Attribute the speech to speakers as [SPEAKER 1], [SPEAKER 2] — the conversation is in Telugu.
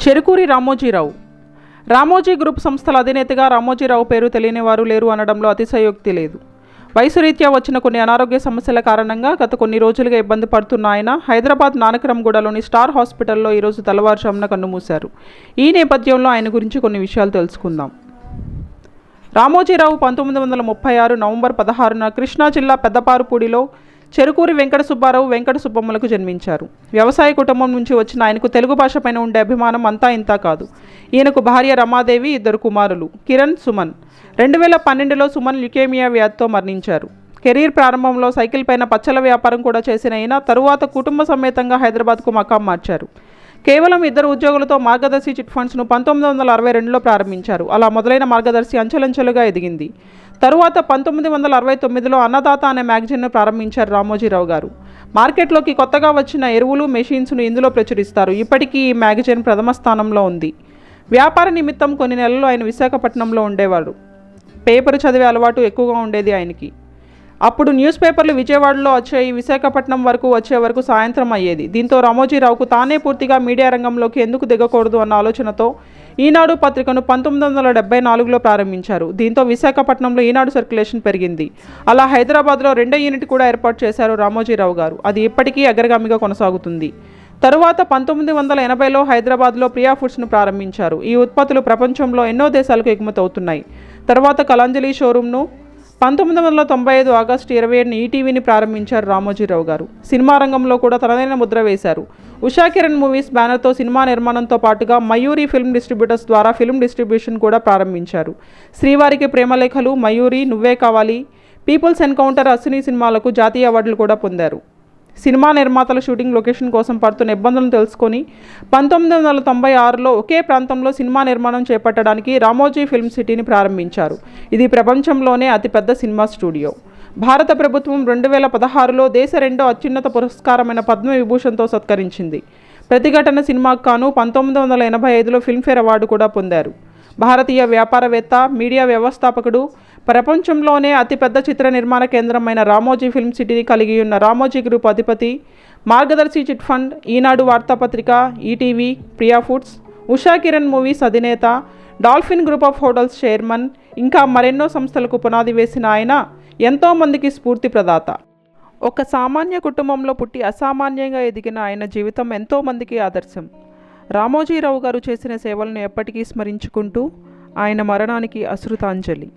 [SPEAKER 1] చెరుకూరి రామోజీరావు. రామోజీ గ్రూప్ సంస్థల అధినేతగా రామోజీరావు పేరు తెలియని వారు లేరు అనడంలో అతిశయోక్తి లేదు. వయసు రీత్యా వచ్చిన కొన్ని అనారోగ్య సమస్యల కారణంగా గత కొన్ని రోజులుగా ఇబ్బంది పడుతున్న ఆయన హైదరాబాద్ నానక్రమ్గూడలోని స్టార్ హాస్పిటల్లో ఈరోజు తెల్లవారుజామున కన్నుమూశారు. ఈ నేపథ్యంలో ఆయన గురించి కొన్ని విషయాలు తెలుసుకుందాం. రామోజీరావు 1936 నవంబర్ 16న కృష్ణా జిల్లా పెద్దపారుపూడిలో చెరుకూరి వెంకట సుబ్బారావు, వెంకట సుబ్బమ్మలకు జన్మించారు. వ్యవసాయ కుటుంబం నుంచి వచ్చిన ఆయనకు తెలుగు భాష పైన ఉండే అభిమానం అంతా ఇంతా కాదు. ఈయనకు భార్య రమాదేవి, 2 కుమారులు కిరణ్, సుమన్. 2012లో సుమన్ ల్యుకేమియా వ్యాధితో మరణించారు. కెరీర్ ప్రారంభంలో సైకిల్ పైన పచ్చల వ్యాపారం కూడా చేసిన ఈయన తరువాత కుటుంబ సమేతంగా హైదరాబాద్కు మకాం మార్చారు. కేవలం 2 ఉద్యోగులతో మార్గదర్శి చిట్ ఫండ్స్ను 1962లో ప్రారంభించారు. అలా మొదలైన మార్గదర్శి అంచెలంచెలుగా ఎదిగింది. తరువాత 1969లో అన్నదాత అనే మ్యాగజైన్ను ప్రారంభించారు రామోజీరావు గారు. మార్కెట్లోకి కొత్తగా వచ్చిన ఎరువులు, మెషిన్స్ను ఇందులో ప్రచురిస్తారు. ఇప్పటికీ ఈ మ్యాగజైన్ ప్రథమ స్థానంలో ఉంది. వ్యాపార నిమిత్తం కొన్ని నెలలు ఆయన విశాఖపట్నంలో ఉండేవాడు. పేపర్ చదివే అలవాటు ఎక్కువగా ఉండేది ఆయనకి. అప్పుడు న్యూస్ పేపర్లు విజయవాడలో వచ్చాయి. విశాఖపట్నం వరకు వచ్చే వరకు సాయంత్రం అయ్యేది. దీంతో రామోజీరావుకు తానే పూర్తిగా మీడియా రంగంలోకి ఎందుకు దిగకూడదు అన్న ఆలోచనతో ఈనాడు పత్రికను 1974లో ప్రారంభించారు. దీంతో విశాఖపట్నంలో ఈనాడు సర్క్యులేషన్ పెరిగింది. అలా హైదరాబాద్లో 2వ యూనిట్ కూడా ఏర్పాటు చేశారు రామోజీరావు గారు. అది ఇప్పటికీ అగ్రగామిగా కొనసాగుతుంది. తరువాత 1980లో హైదరాబాద్లో ప్రియా ఫుడ్స్ను ప్రారంభించారు. ఈ ఉత్పత్తులు ప్రపంచంలో ఎన్నో దేశాలకు ఎగుమతి అవుతున్నాయి. తర్వాత కళాంజలి షోరూమ్ను 1995 ఆగస్టు 27న ఈటీవీని ప్రారంభించారు రామోజీరావు గారు. సినిమా రంగంలో కూడా తనదైన ముద్ర వేశారు. ఉషా కిరణ్ మూవీస్ బ్యానర్తో సినిమా నిర్మాణంతో పాటుగా మయూరి ఫిల్మ్ డిస్ట్రిబ్యూటర్స్ ద్వారా ఫిల్మ్ డిస్ట్రిబ్యూషన్ కూడా ప్రారంభించారు. శ్రీవారికి ప్రేమలేఖలు, మయూరి, నువ్వే కావాలి, పీపుల్స్ ఎన్కౌంటర్, అశ్విని సినిమాలకు జాతీయ అవార్డులు కూడా పొందారు. సినిమా నిర్మాతల షూటింగ్ లొకేషన్ కోసం పడుతున్న ఇబ్బందులను తెలుసుకొని 1996లో ఒకే ప్రాంతంలో సినిమా నిర్మాణం చేపట్టడానికి రామోజీ ఫిల్మ్ సిటీని ప్రారంభించారు. ఇది ప్రపంచంలోనే అతిపెద్ద సినిమా స్టూడియో. భారత ప్రభుత్వం 2016లో దేశ 2వ అత్యున్నత పురస్కారమైన పద్మవిభూషణ్తో సత్కరించింది. ప్రతిఘటన సినిమాకు గాను 1985లో ఫిల్మ్ఫేర్ అవార్డు కూడా పొందారు. భారతీయ వ్యాపారవేత్త, మీడియా వ్యవస్థాపకుడు, ప్రపంచంలోనే అతిపెద్ద చిత్ర నిర్మాణ కేంద్రమైన రామోజీ ఫిల్మ్ సిటీని కలిగి ఉన్న రామోజీ గ్రూప్ అధిపతి, మార్గదర్శి చిట్ ఫండ్, ఈనాడు వార్తాపత్రిక, ETV, Priya foods, Usha Kiran movies అధినేత, Dolphin group of hotels chairman, ఇంకా మరెన్నో సంస్థలకు పునాది వేసిన ఆయన ఎంతోమందికి స్ఫూర్తి ప్రదాత. ఒక సామాన్య కుటుంబంలో పుట్టి అసామాన్యంగా ఎదిగిన ఆయన జీవితం ఎంతోమందికి ఆదర్శం. రామోజీరావు గారు చేసిన సేవలను ఎప్పటికీ స్మరించుకుంటూ ఆయన మరణానికి అశ్రుతాంజలి.